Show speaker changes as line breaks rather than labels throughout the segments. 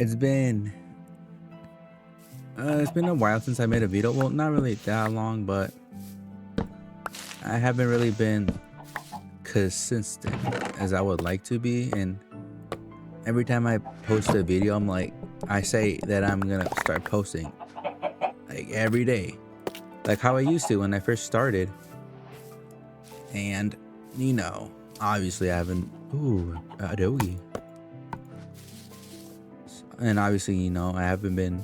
It's been it's been a while since I made a video. Well, not really that long, but I haven't really been consistent as I would like to be. And every time I post a video, I say that I'm gonna start posting like every day, like how I used to when I first started. And obviously I haven't. Ooh, Adobe. And obviously, I haven't been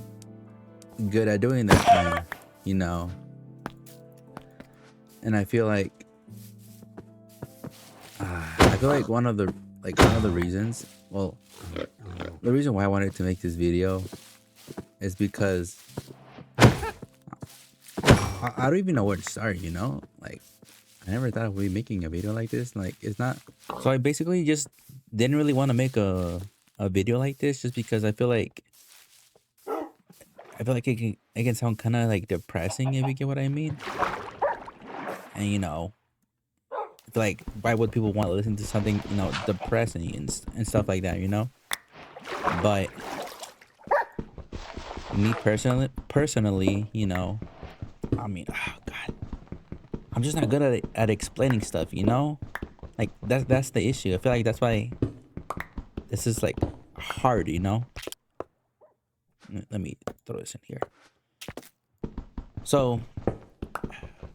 good at doing that. You know, and I feel like one of the reasons, well, the reason why I wanted to make this video is because I don't even know where to start. Like I never thought I would be making a video like this. Like it's not. So I basically just didn't really want to make a video like this just because I feel like it can sound kind of like depressing, if you get what I mean. And I feel like why would people want to listen to something depressing and stuff like that. But me personally, I mean, oh god, I'm just not good at explaining stuff. Like that's the issue. I feel like that's why this is like hard. Let me throw this in here. So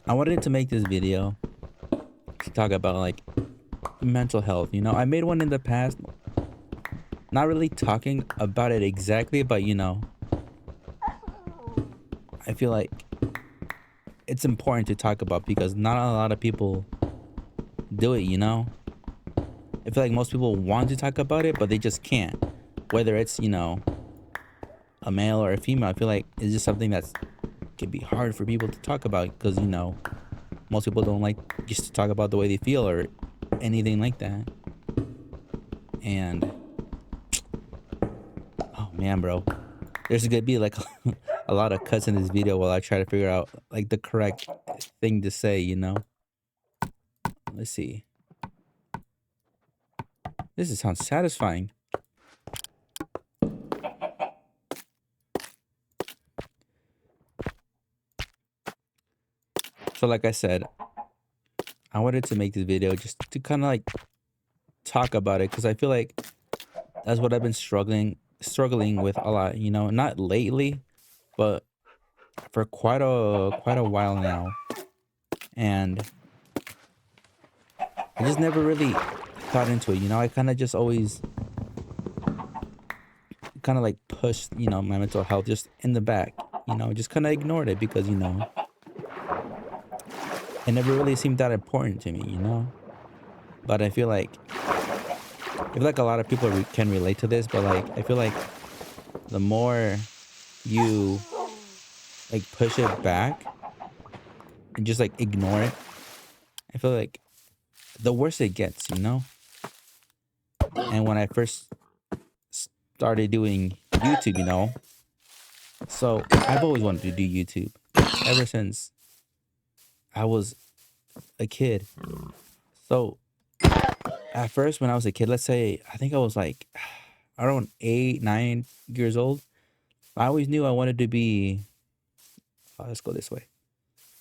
I wanted to make this video to talk about like mental health. I made one in the past, not really talking about it exactly, but I feel like it's important to talk about because not a lot of people do it. I feel like most people want to talk about it, but they just can't. Whether it's, a male or a female, I feel like it's just something that can be hard for people to talk about because, most people don't like just to talk about the way they feel or anything like that. And, oh man, bro, there's gonna be like a lot of cuts in this video while I try to figure out like the correct thing to say. Let's see. This sounds satisfying. So like I said, I wanted to make this video just to kind of like talk about it because I feel like that's what I've been struggling with a lot, not lately, but for quite a while now. And I just never really got into it. I kind of just always kind of like pushed, my mental health just in the back, just kind of ignored it because, it never really seemed that important to me. But I feel like a lot of people can relate to this, but like I feel like the more you like push it back and just like ignore it, I feel like the worse it gets. And when I first started doing YouTube, so I've always wanted to do YouTube ever since I was a kid. So at first when I was a kid, let's say I think I was like around 8, 9 years old, I always knew I wanted to be let's go this way.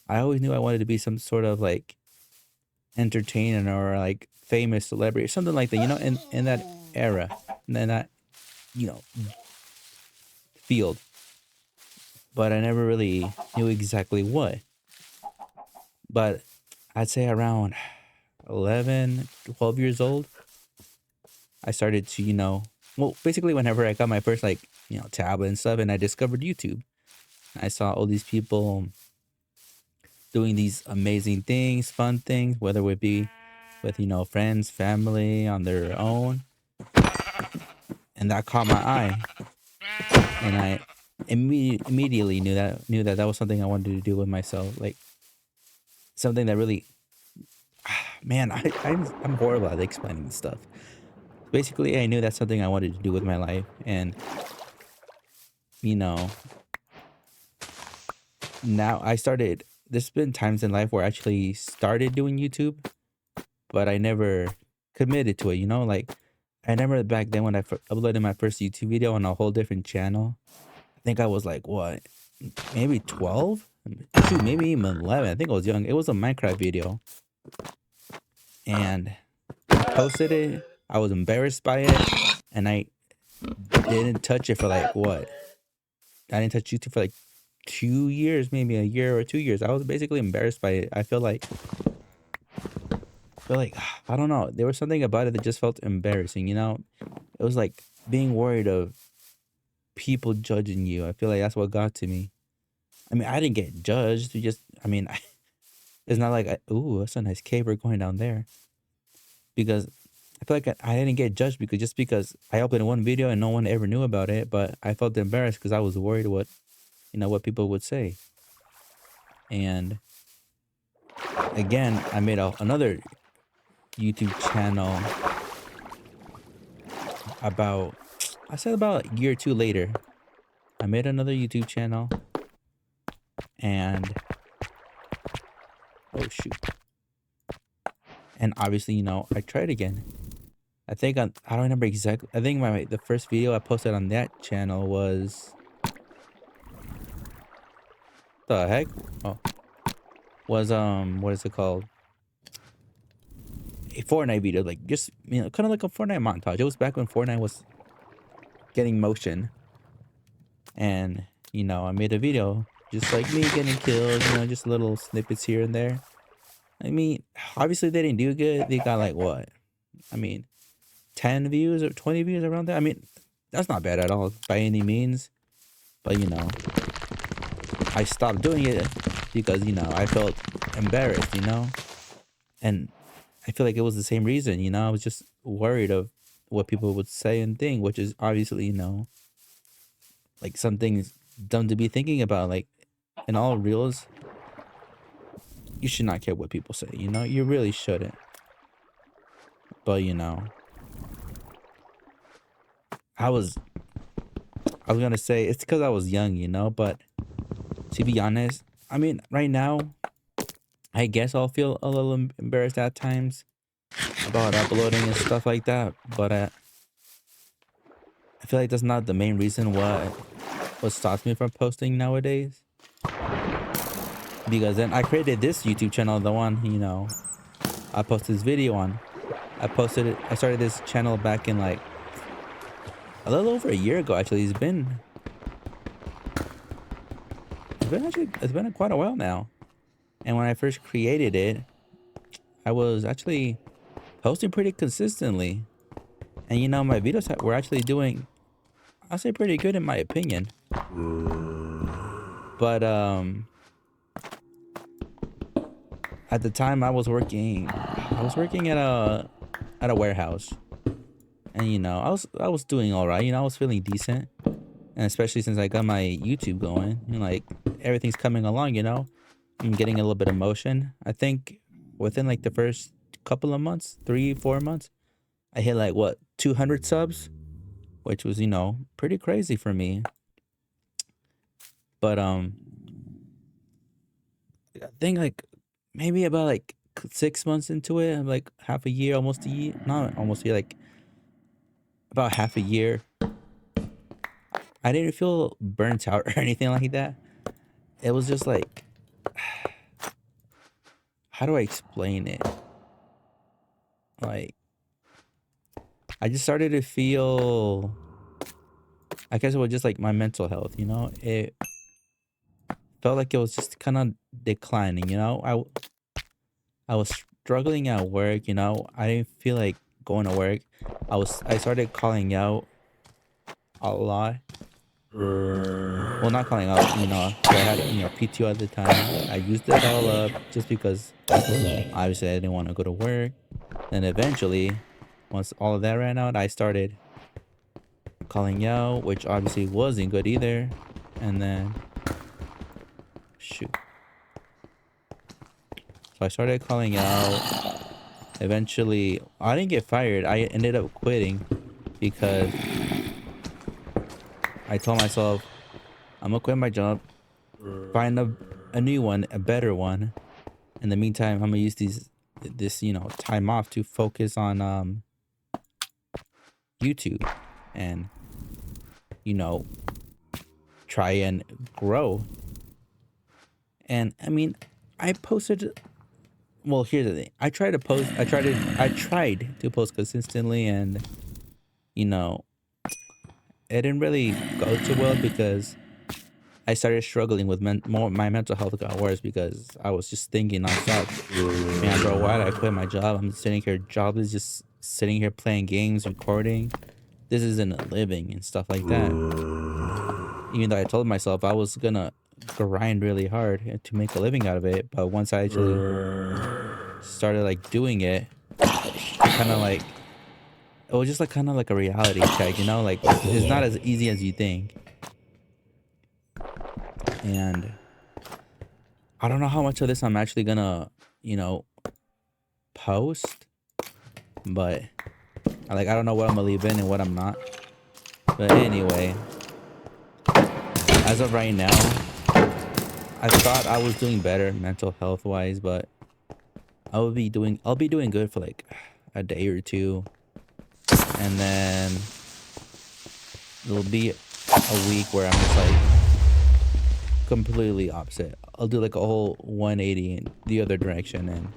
I always knew I wanted to be some sort of like entertainer or like famous celebrity or something like that, in that era, and then that, you know, field. But I never really knew exactly what. But I'd say around 11, 12 years old, I started to, well, basically whenever I got my first like, tablet and stuff and I discovered YouTube, I saw all these people doing these amazing things, fun things, whether it be with, friends, family, on their own. And that caught my eye. And I immediately knew that that was something I wanted to do with myself. Like something that really, man, I'm horrible at explaining this stuff. Basically, I knew that's something I wanted to do with my life. And, you know, now there's been times in life where I actually started doing YouTube, but I never committed to it, like I remember back then when I uploaded my first YouTube video on a whole different channel. I think I was like, what, maybe 12? Shoot, maybe even 11. I think I was young. It was a Minecraft video. And I posted it. I was embarrassed by it. And I didn't touch it for like, what? I didn't touch YouTube for like 2 years, maybe a year or 2 years. I was basically embarrassed by it. I feel like, I don't know. There was something about it that just felt embarrassing, you know? It was like being worried of people judging you. I feel like that's what got to me. I mean, I didn't get judged. It's not like, ooh, that's a nice cave we're going down there. Because I feel like I didn't get judged because I uploaded one video and no one ever knew about it. But I felt embarrassed because I was worried what people would say. And again, I made another YouTube channel about a year or two later. I made another YouTube channel and oh shoot. And obviously, I tried again. I think I don't remember exactly. I think the first video I posted on that channel was the heck? Oh. Was what is it called? A Fortnite video, like just kind of like a Fortnite montage. It was back when Fortnite was getting motion. And I made a video just like me getting killed, just little snippets here and there. I mean, obviously they didn't do good. They got like what? I mean, 10 views or 20 views around there. I mean, that's not bad at all by any means. But I stopped doing it because I felt embarrassed, and I feel like it was the same reason. I was just worried of what people would say and think, which is obviously like something dumb to be thinking about. Like in all reals, you should not care what people say. You really shouldn't. But I was gonna say it's because I was young, but to be honest, I mean, right now, I guess I'll feel a little embarrassed at times about uploading and stuff like that. But I feel like that's not the main reason what stops me from posting nowadays. Because then I created this YouTube channel, the one I posted this video on. I started this channel back in like a little over a year ago. Actually, it's been quite a while now. And when I first created it, I was actually posting pretty consistently. And my videos were actually doing, I'll say, pretty good in my opinion. But at the time I was working at a warehouse. And I was doing all right. I was feeling decent. And especially since I got my YouTube going, like everything's coming along, I'm getting a little bit of motion. I think within like the first couple of months, 3-4 months, I hit like what, 200 subs, which was pretty crazy for me. But I think like maybe about like 6 months into it, I'm like half a year, almost a year, not almost a year, like about half a year, I didn't feel burnt out or anything like that. It was just like, how do I explain it? Like, I just started to feel, I guess it was just like my mental health, it felt like it was just kind of declining, I was struggling at work, I didn't feel like going to work. I started calling out a lot. Well, not calling out, 'cause I had, PTO at the time. I used it all up just because obviously I didn't want to go to work. And eventually, once all of that ran out, I started calling out, which obviously wasn't good either. And then, shoot. So I started calling out. Eventually, I didn't get fired. I ended up quitting because I told myself, I'm gonna quit my job, find a new one, a better one. In the meantime, I'm gonna use this time off to focus on YouTube and, you know, try and grow. And I mean, I posted. Well, here's the thing. I tried to post consistently, and you know, it didn't really go too well because I started struggling with my mental health got worse because I was just thinking nonstop, man, bro, why did I quit my job? I'm sitting here jobless, just sitting here playing games, recording. This isn't a living and stuff like that. Even though I told myself I was gonna grind really hard to make a living out of it, but once I actually started like doing it, kind of like it was just like kind of like a reality check, you know, like it's not as easy as you think. And I don't know how much of this I'm actually gonna, you know, post, but I don't know what I'm gonna leave in and what I'm not. But anyway, as of right now, I thought I was doing better mental health wise, but I'll be doing good for like a day or two, and then there'll be a week where I'm just like completely opposite. I'll do like a whole 180 in the other direction, and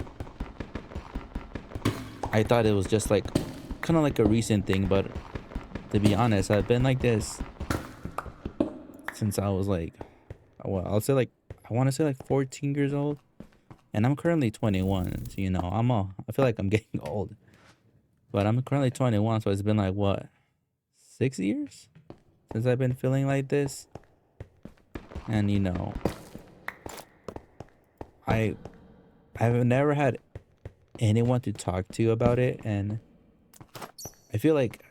I thought it was just like kind of like a recent thing, but to be honest, I've been like this since I was like, well, I want to say like 14 years old, and I'm currently 21. So, you know, I feel like I'm getting old, but I'm currently 21, so it's been like what, 6 years since I've been feeling like this. And you know, I've never had anyone to talk to about it, and I feel like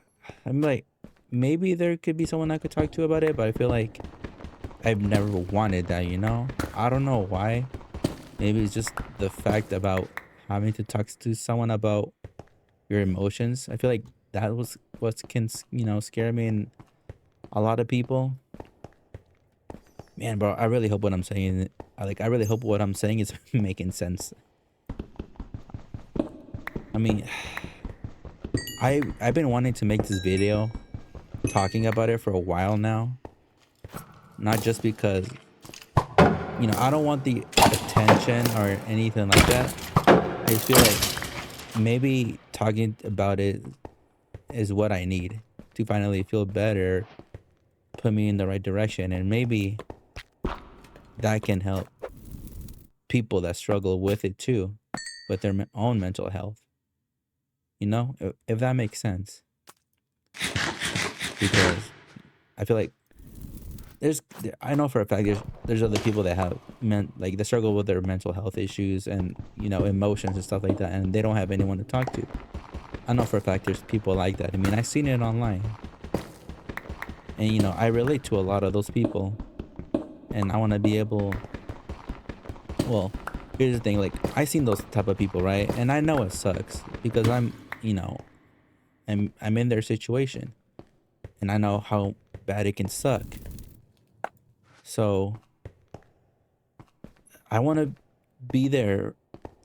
I'm like maybe there could be someone I could talk to about it, but I feel like I've never wanted that, you know? I don't know why. Maybe it's just the fact about having to talk to someone about your emotions. I feel like that was what can, you know, scare me and a lot of people. Man, bro, I really hope what I'm saying, I really hope what I'm saying is making sense. I mean, I've been wanting to make this video talking about it for a while now. Not just because, you know, I don't want the attention or anything like that. I just feel like maybe talking about it is what I need to finally feel better, put me in the right direction, and maybe that can help people that struggle with it too, with their own mental health. You know, if that makes sense. Because I feel like I know for a fact there's other people that have they struggle with their mental health issues and, you know, emotions and stuff like that, and they don't have anyone to talk to. I know for a fact there's people like that. I mean, I've seen it online, and you know, I relate to a lot of those people, and I want to be able. Well, here's the thing: like, I seen those type of people, right? And I know it sucks because you know, I'm in their situation, and I know how bad it can suck. So I want to be there.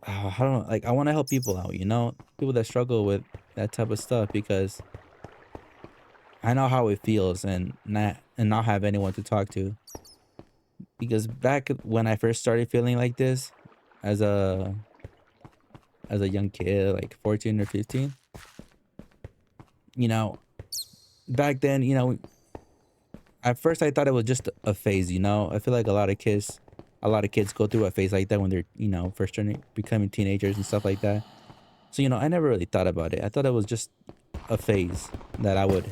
I don't know, like I want to help people out, you know, people that struggle with that type of stuff, because I know how it feels and not have anyone to talk to. Because back when I first started feeling like this, as a young kid, like 14 or 15, you know, back then, you know, at first I thought it was just a phase, you know. I feel like a lot of kids go through a phase like that when they're, you know, first becoming teenagers and stuff like that. So, you know, I never really thought about it. I thought it was just a phase that I would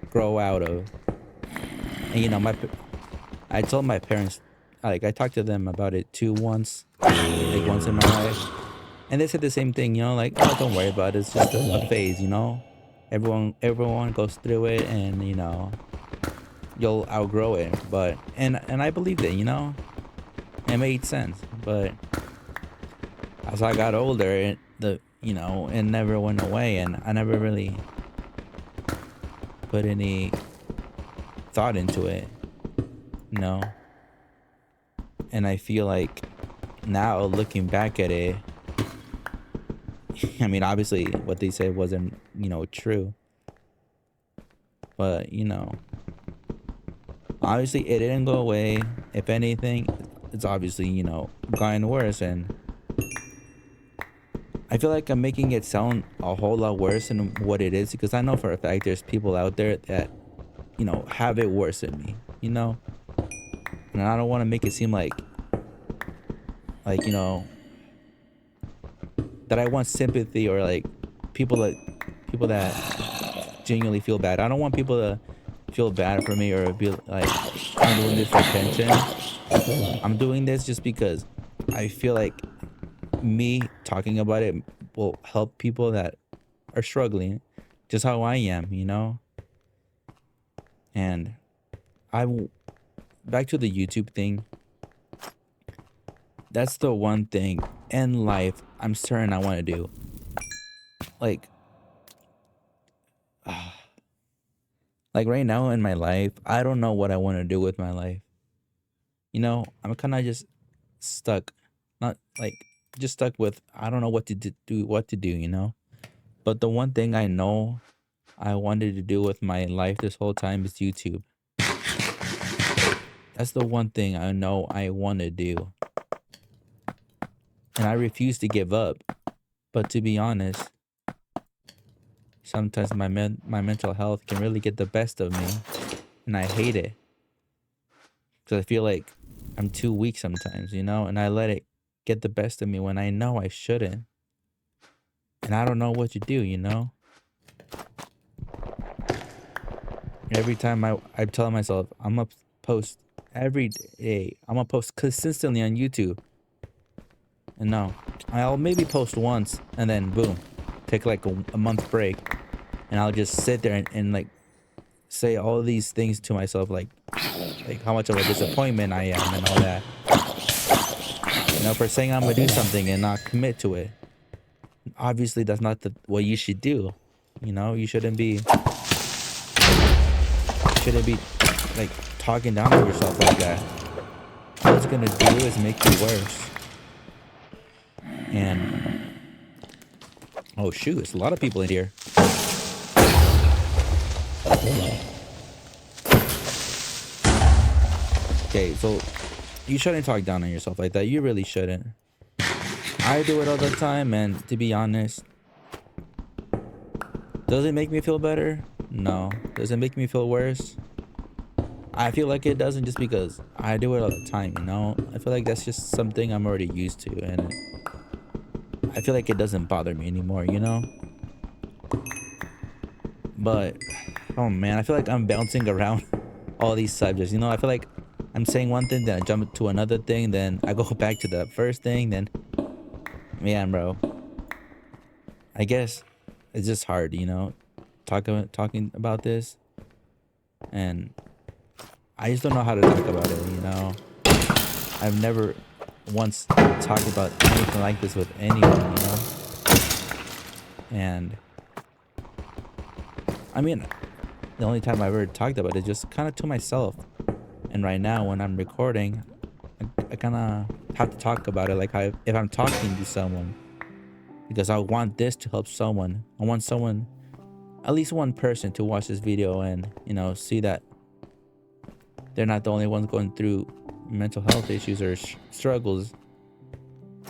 grow out of. And, you know, I told my parents, like, I talked to them about it too once, like once in my life. And they said the same thing, you know, like, oh, don't worry about it. It's just a phase, you know. Everyone goes through it, and, you know, you'll outgrow it. But, and I believed it, you know. It made sense. But as I got older, you know, it never went away, and I never really put any thought into it, you know. And I feel like now, looking back at it, I mean, obviously what they said wasn't, you know, true, But you know, obviously it didn't go away. If anything, it's obviously, you know, gotten worse, and I feel like I'm making it sound a whole lot worse than what it is, because I know for a fact there's people out there that, you know, have it worse than me, you know? And I don't want to make it seem like, you know, that I want sympathy, or like people that genuinely feel bad. I don't want people to feel bad for me or be like, I'm doing this for attention. I'm doing this just because I feel like me talking about it will help people that are struggling, just how I am, you know? And back to the YouTube thing. That's the one thing in life I'm certain I want to do. Like, like right now in my life, I don't know what I want to do with my life. You know, I'm kind of just stuck. Not like just stuck with, I don't know what to do, you know? But the one thing I know I wanted to do with my life this whole time is YouTube. That's the one thing I know I want to do. And I refuse to give up. But to be honest, sometimes my mental health can really get the best of me, and I hate it. Because I feel like I'm too weak sometimes, you know? And I let it get the best of me when I know I shouldn't. And I don't know what to do, you know? Every time I tell myself, I'm going to post every day. I'm going to post consistently on YouTube. And no, I'll maybe post once and then boom, take like a month break. And I'll just sit there and like say all these things to myself, like how much of a disappointment I am and all that. You know, for saying I'm going to do something and not commit to it. Obviously, that's not what you should do. You know, you shouldn't be like talking down to yourself like that. All it's gonna do is make you worse. And oh shoot, there's a lot of people in here. Okay, so you shouldn't talk down on yourself like that. You really shouldn't. I do it all the time, and to be honest, does it make me feel better? No. Does it make me feel worse? I feel like it doesn't, just because I do it all the time, you know? I feel like that's just something I'm already used to, and I feel like it doesn't bother me anymore, you know? But, oh man, I feel like I'm bouncing around all these subjects, you know? I feel like I'm saying one thing, then I jump to another thing, then I go back to the first thing, then... Man, bro. I guess it's just hard, you know? Talking about this. And I just don't know how to talk about it, you know? I've never once talked about anything like this with anyone, you know? And I mean, the only time I've ever talked about it is just kind of to myself. And right now, when I'm recording, I kind of have to talk about it like if I'm talking to someone, because I want this to help someone. I want someone, at least one person, to watch this video and, you know, see that they're not the only ones going through mental health issues or struggles.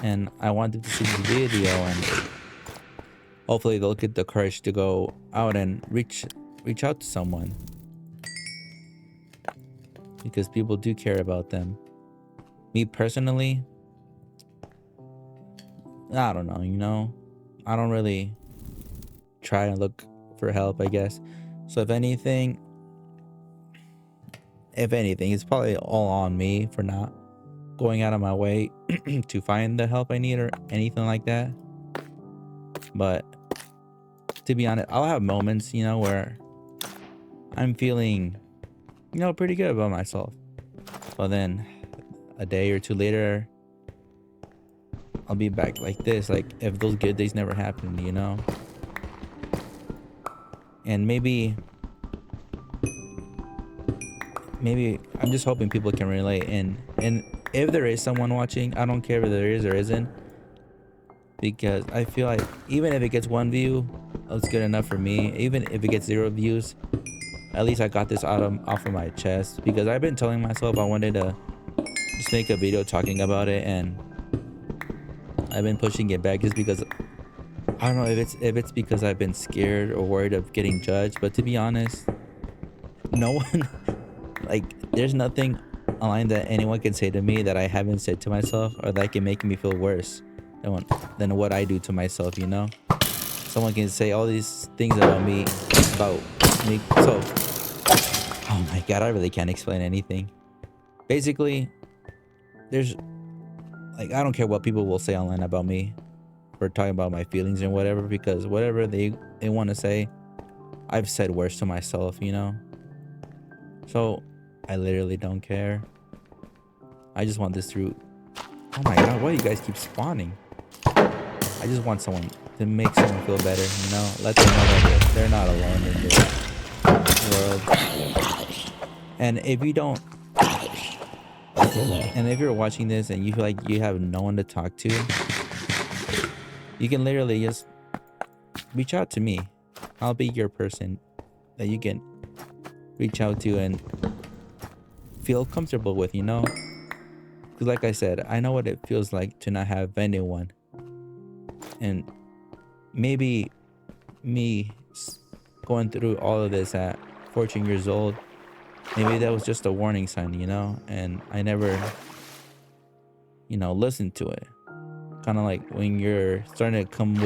And I want them to see the video, and hopefully they'll get the courage to go out and reach out to someone, because people do care about them. Me personally, I don't know, you know? I don't really try and look for help, I guess. So if anything, it's probably all on me for not going out of my way to find the help I need or anything like that. But to be honest, I'll have moments, you know, where I'm feeling, you know, pretty good about myself. But then a day or two later, I'll be back like this, like if those good days never happened, you know? And maybe I'm just hoping people can relate, and if there is someone watching, I don't care if there is or isn't, because I feel like even if it gets 1 view, it's good enough for me. Even if it gets 0 views, at least I got this off of my chest, because I've been telling myself I wanted to just make a video talking about it, and I've been pushing it back just because I don't know if it's because I've been scared or worried of getting judged. But to be honest, no one like there's nothing online that anyone can say to me that I haven't said to myself, or that can make me feel worse than what I do to myself, you know? Someone can say all these things about me. So oh my god, I really can't explain anything. Basically, there's like, I don't care what people will say online about me for talking about my feelings and whatever, because whatever they want to say, I've said worse to myself, you know? So I literally don't care. I just want this through. Oh my god, why do you guys keep spawning? I just want someone to make someone feel better, you know? Let them know that they're not alone in this world. And if you don't, and if you're watching this and you feel like you have no one to talk to, you can literally just reach out to me. I'll be your person that you can reach out to and feel comfortable with, you know? Because like I said, I know what it feels like to not have anyone. And maybe me going through all of this at 14 years old, maybe that was just a warning sign, you know? And I never, you know, listened to it. Kind of like when you're starting to come down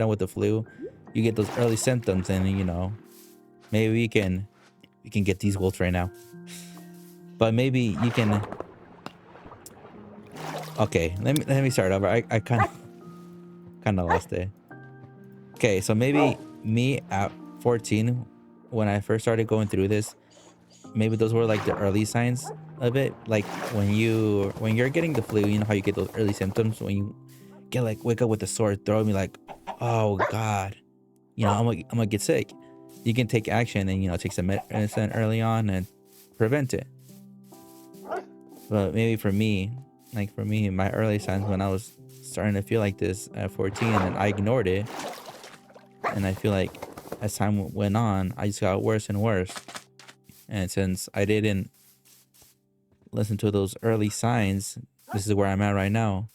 with the flu, you get those early symptoms, and you know, maybe we can get these wolves right now. But maybe you can. Okay, let me start over. I kind of lost it. Okay, so maybe me at 14, when I first started going through this, maybe those were like the early signs of it. Like when you're getting the flu, you know how you get those early symptoms when you get like wake up with a sore throat and be like, oh god, you know, I'm gonna get sick. You can take action and, you know, take some medicine early on and prevent it. But maybe for me, my early signs when I was starting to feel like this at 14, and I ignored it, and I feel like as time went on, I just got worse and worse. And since I didn't listen to those early signs, this is where I'm at right now,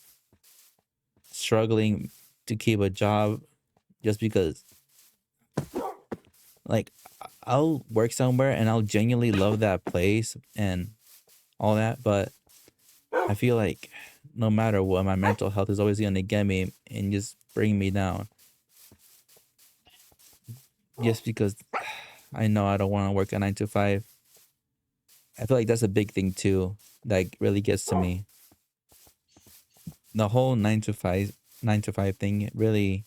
struggling to keep a job just because, like, I'll work somewhere and I'll genuinely love that place and all that, but I feel like no matter what, my mental health is always gonna get me and just bring me down. Just because I know I don't want to work a 9 to 5. I feel like that's a big thing too that really gets to me. The whole 9 to 5 thing really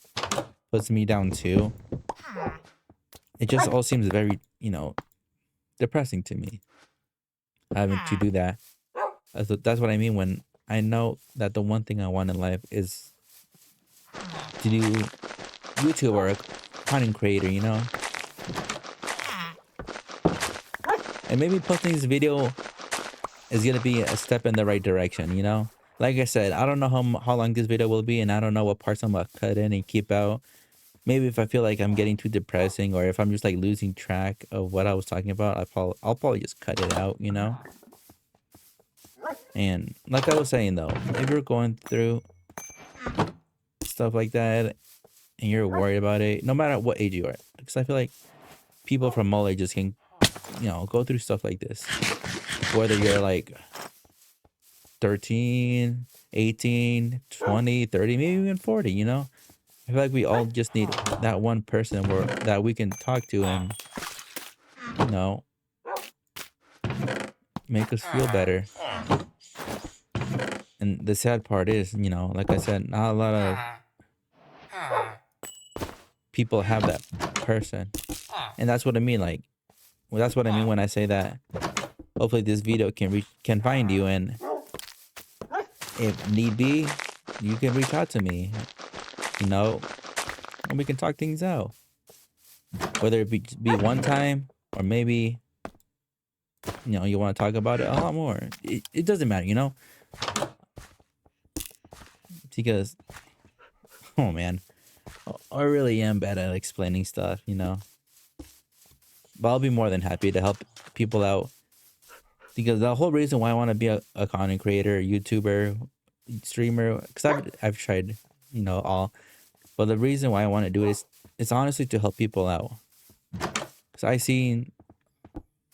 puts me down too. It just all seems very, you know, depressing to me having to do that. That's what I mean when I know that the one thing I want in life is to do YouTube or a content creator, you know? And maybe posting this video is gonna be a step in the right direction, you know? Like I said, I don't know how long this video will be, and I don't know what parts I'm gonna cut in and keep out. Maybe if I feel like I'm getting too depressing, or if I'm just like losing track of what I was talking about, I'll probably just cut it out, you know? And like I was saying though, if you're going through stuff like that and you're worried about it, no matter what age you are, because I feel like people from all ages can, you know, go through stuff like this. Whether you're like 13, 18, 20, 30, maybe even 40, you know? I feel like we all just need that one person that we can talk to and, you know, make us feel better. And the sad part is, you know, like I said, not a lot of people have that person. And that's what I mean. Like, well, that's what I mean when I say that hopefully this video can find you, and if need be, you can reach out to me, you know, and we can talk things out. Whether it be one time, or maybe, you know, you want to talk about it a lot more. It doesn't matter, you know? Because, oh man, I really am bad at explaining stuff, you know? but I'll be more than happy to help people out, because the whole reason why I want to be a content creator, YouTuber, streamer, because I've tried, all, but the reason why I want to do it is it's honestly to help people out. Because I seen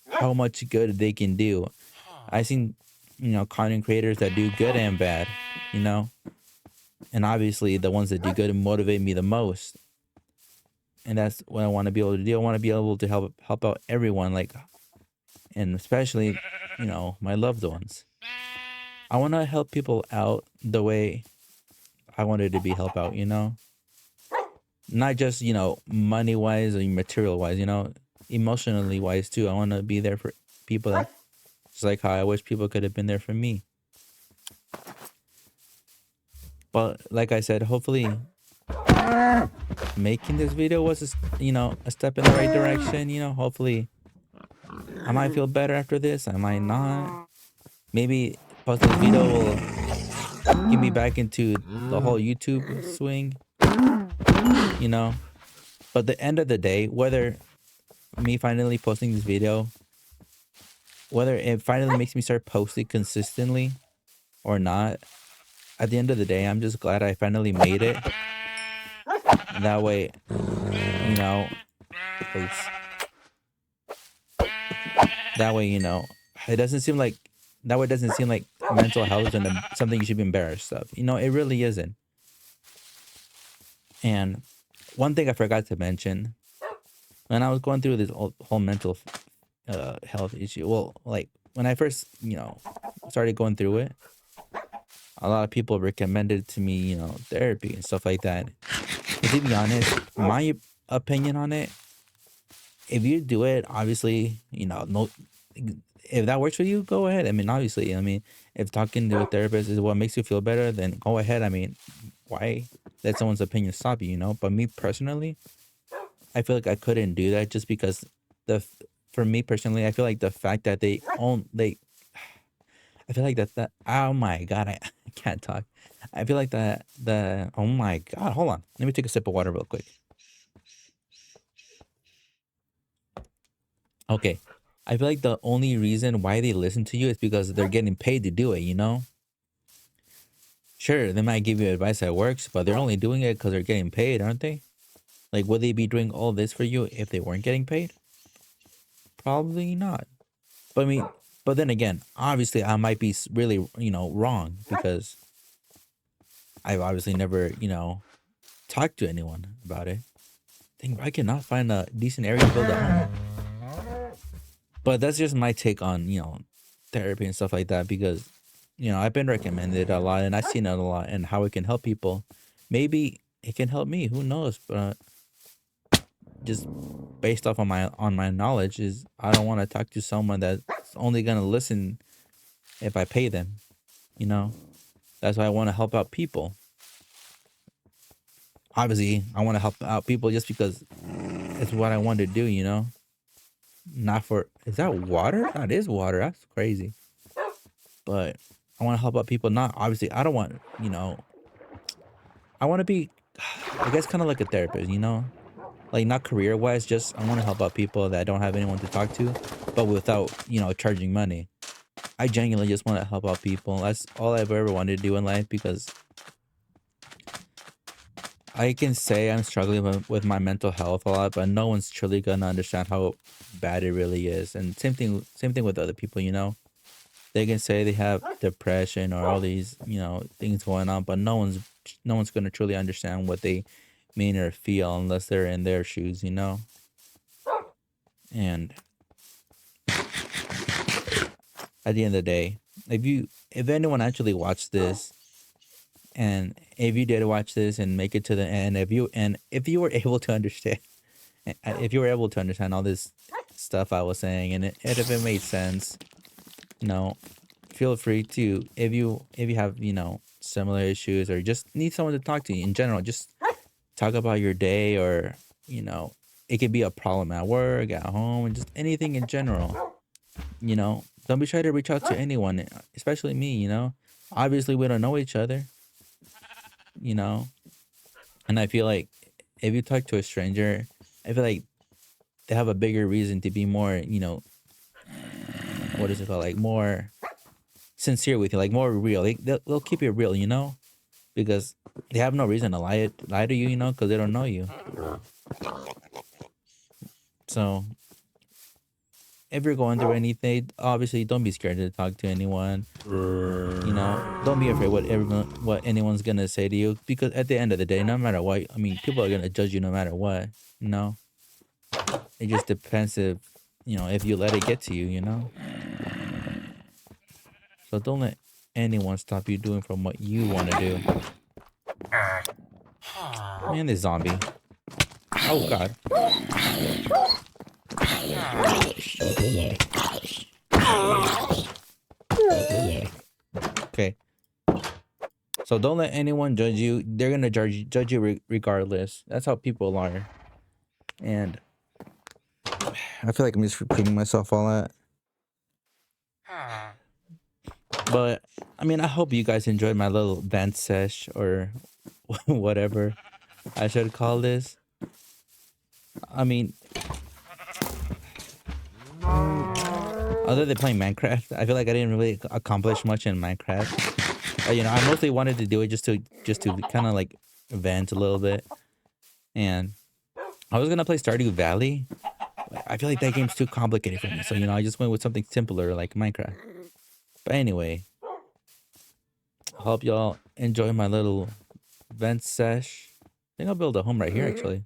how much good they can do. I seen, content creators that do good and bad, you know, and obviously the ones that do good motivate me the most. And that's what I want to be able to do. I want to be able to help out everyone, like, and especially, my loved ones. I want to help people out the way I wanted to be helped out, not just, money wise or material wise, emotionally wise too. I want to be there for people that, just like how I wish people could have been there for me. But like I said, hopefully making this video was a step in the right direction. Hopefully I might feel better after this. I might not. Maybe posting this video will get me back into the whole YouTube swing, But at the end of the day, whether me finally posting this video, whether it finally makes me start posting consistently or not, at the end of the day, I'm just glad I finally made it. That way, 'cause that way, it doesn't seem like that way it doesn't seem like mental health is something you should be embarrassed of. It really isn't. And one thing I forgot to mention, when I was going through this whole mental health issue, well, like when I first, started going through it, a lot of people recommended to me, therapy and stuff like that. But to be honest, my opinion on it, if you do it, obviously, no, if that works for you, go ahead. I mean, obviously, if talking to a therapist is what makes you feel better, then go ahead. I mean, why let someone's opinion stop you, But me personally, I feel like I couldn't do that just because for me personally, I feel like the fact that I feel like that oh my god, I can't talk. I feel like oh my god, hold on. Let me take a sip of water real quick. Okay. I feel like the only reason why they listen to you is because they're getting paid to do it. Sure, they might give you advice that works, but they're only doing it because they're getting paid, aren't they? Like, would they be doing all this for you if they weren't getting paid? Probably not. But I mean, but then again, obviously I might be really, wrong, because I've obviously never, talked to anyone about it. Dang, I cannot find a decent area to build a home. But that's just my take on, therapy and stuff like that, because, I've been recommended a lot and I've seen it a lot and how it can help people. Maybe it can help me, who knows? But just based off on my knowledge, is I don't want to talk to someone that's only gonna listen if I pay them. That's why I want to help out people. Obviously, I want to help out people just because it's what I want to do. Not for, is that water? That is water. That's crazy. But I want to help out people. Not obviously. I don't want. I want to be, I guess, kind of like a therapist. Like not career wise. Just I want to help out people that don't have anyone to talk to, but without charging money. I genuinely just want to help out people. That's all I've ever wanted to do in life, because I can say I'm struggling with my mental health a lot, but no one's truly gonna understand how bad it really is. And same thing with other people. They can say they have depression or all these things going on, but no one's gonna truly understand what they mean or feel unless they're in their shoes. And at the end of the day, if anyone actually watched this, and if you did watch this and make it to the end, if you were able to understand, if you were able to understand all this stuff I was saying, and if it made sense, feel free to, if you have similar issues or just need someone to talk to in general, just talk about your day, or it could be a problem at work, at home, and just anything in general. Don't be shy to reach out to anyone, especially me. Obviously we don't know each other, and I feel like if you talk to a stranger, I feel like they have a bigger reason to be more, you know, what is it called? Like more sincere with you, like more real. They'll keep it real, you know, because they have no reason to lie to you, you know, because they don't know you. So if you're going through anything, obviously don't be scared to talk to anyone. You know, don't be afraid what anyone's gonna say to you, because at the end of the day, no matter what, I mean, people are gonna judge you no matter what. You know, it just depends if, you know, if you let it get to you. You know, so don't let anyone stop you doing from what you want to do. Man, this zombie. Oh God. Okay. So don't let anyone judge you. They're gonna judge you regardless. That's how people are. And I feel like I'm just repeating myself all that. But I mean, I hope you guys enjoyed my little vent sesh, or whatever I should call this. I mean, other than playing Minecraft, I feel like I didn't really accomplish much in Minecraft. You know, I mostly wanted to do it just to kind of like vent a little bit. And I was gonna play Stardew Valley. I feel like that game's too complicated for me, so you know, I just went with something simpler like Minecraft. But anyway, I hope y'all enjoy my little vent sesh. I think I'll build a home right here, actually.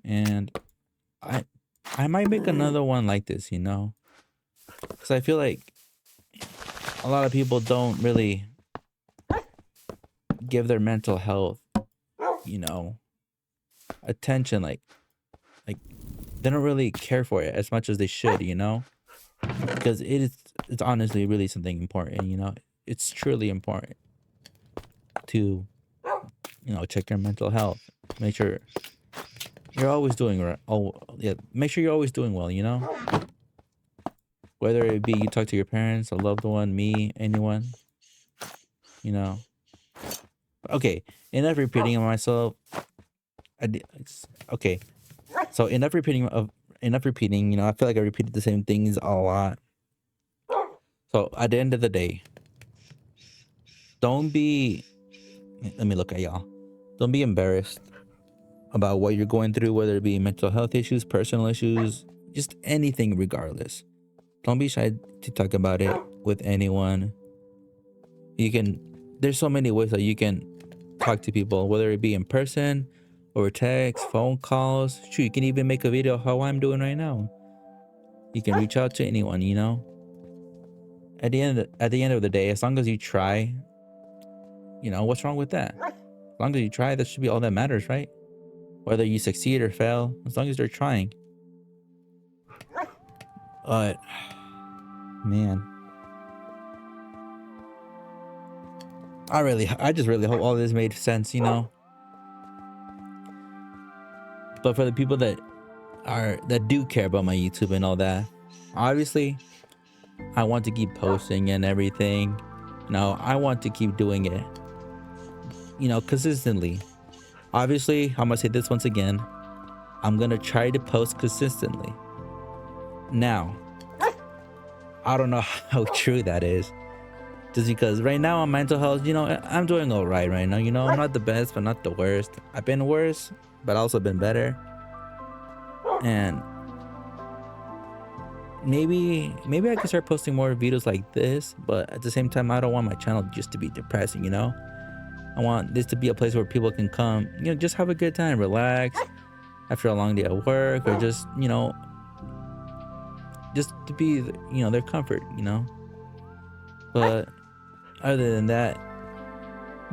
And I might make another one like this, you know, because I feel like a lot of people don't really give their mental health, you know, attention. Like they don't really care for it as much as they should, you know, because it's honestly really something important, you know. It's truly important to, you know, check your mental health, make sure you're always doing right. Oh yeah, make sure you're always doing well, you know, whether it be you talk to your parents, a loved one, me, anyone, you know. Okay, enough repeating of myself. Okay, so enough repeating, you know, I feel like I repeated the same things a lot. So at the end of the day, don't be, let me look at y'all. Don't be embarrassed about what you're going through, whether it be mental health issues, personal issues, just anything regardless. Don't be shy to talk about it with anyone. There's so many ways that you can talk to people, whether it be in person, or text, phone calls. Shoot, you can even make a video of how I'm doing right now. You can reach out to anyone, you know. At the end of the day, as long as you try, you know, what's wrong with that? As long as you try, that should be all that matters, right? Whether you succeed or fail, as long as they're trying. But man, I just really hope all this made sense, you know. But for the people that do care about my YouTube and all that, obviously I want to keep posting and everything. No, I want to keep doing it, you know, consistently. Obviously, I'm gonna say this once again, I'm gonna try to post consistently. Now, I don't know how true that is, just because right now on mental health, you know, I'm doing all right now, you know. I'm not the best, but not the worst. I've been worse, but also been better. And maybe I could start posting more videos like this, but at the same time, I don't want my channel just to be depressing, you know. I want this to be a place where people can come, you know, just have a good time, relax after a long day at work, or just, you know, just to be, you know, their comfort, you know. But other than that,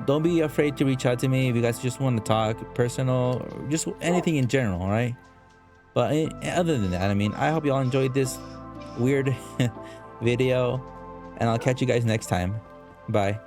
don't be afraid to reach out to me if you guys just want to talk personal, or just anything in general, right? But other than that, I mean, I hope y'all enjoyed this weird video, and I'll catch you guys next time. Bye.